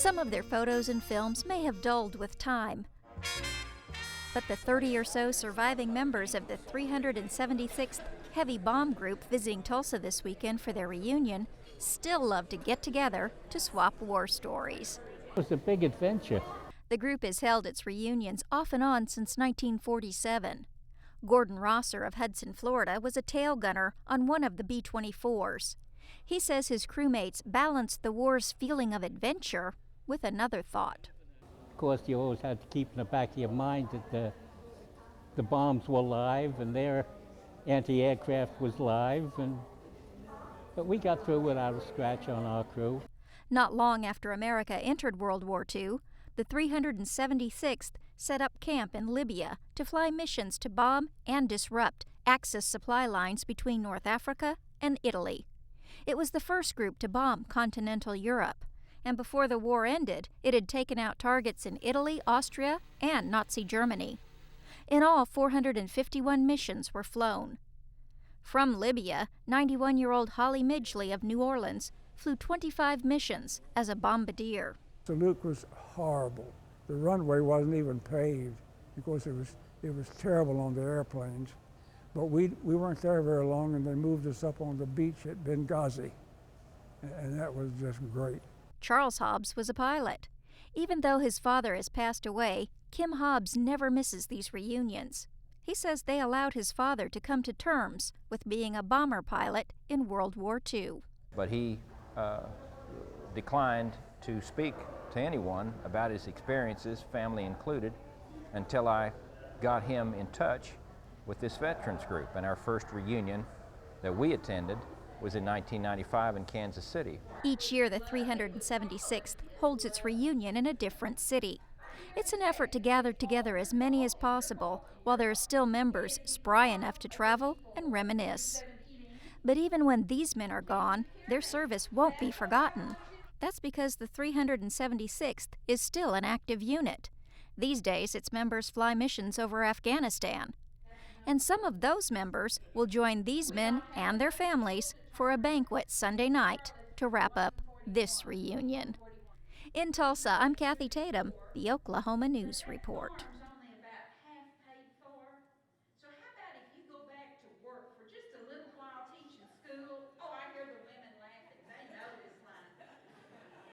Some of their photos and films may have dulled with time, but the 30 or so surviving members of the 376th Heavy Bomb Group visiting Tulsa this weekend for their reunion still love to get together to swap war stories. It was a big adventure. The group has held its reunions off and on since 1947. Gordon Rosser of Hudson, Florida, was a tail gunner on one of the B-24s. He says his crewmates balanced the war's feeling of adventure with another thought. Of course, you always had to keep in the back of your mind that the bombs were live and their anti-aircraft was live, but we got through without a scratch on our crew. Not long after America entered World War II, the 376th set up camp in Libya to fly missions to bomb and disrupt Axis supply lines between North Africa and Italy. It was the first group to bomb continental Europe, and before the war ended, it had taken out targets in Italy, Austria, and Nazi Germany. In all, 451 missions were flown. From Libya, 91-year-old Holly Midgley of New Orleans flew 25 missions as a bombardier. The look was horrible. The runway wasn't even paved because it was terrible on the airplanes. But we weren't there very long, and they moved us up on the beach at Benghazi, and that was just great. Charles Hobbs was a pilot. Even though his father has passed away, Kim Hobbs never misses these reunions. He says they allowed his father to come to terms with being a bomber pilot in World War II. But he declined to speak to anyone about his experiences, family included, until I got him in touch with this veterans group. And our first reunion that we attended was in 1995 in Kansas City. Each year, the 376th holds its reunion in a different city. It's an effort to gather together as many as possible while there are still members spry enough to travel and reminisce. But even when these men are gone, their service won't be forgotten. That's because the 376th is still an active unit. These days, its members fly missions over Afghanistan. And some of those members will join these men and their families for a banquet Sunday night to wrap up this reunion. In Tulsa, I'm Kathy Tatum, the Oklahoma News Report.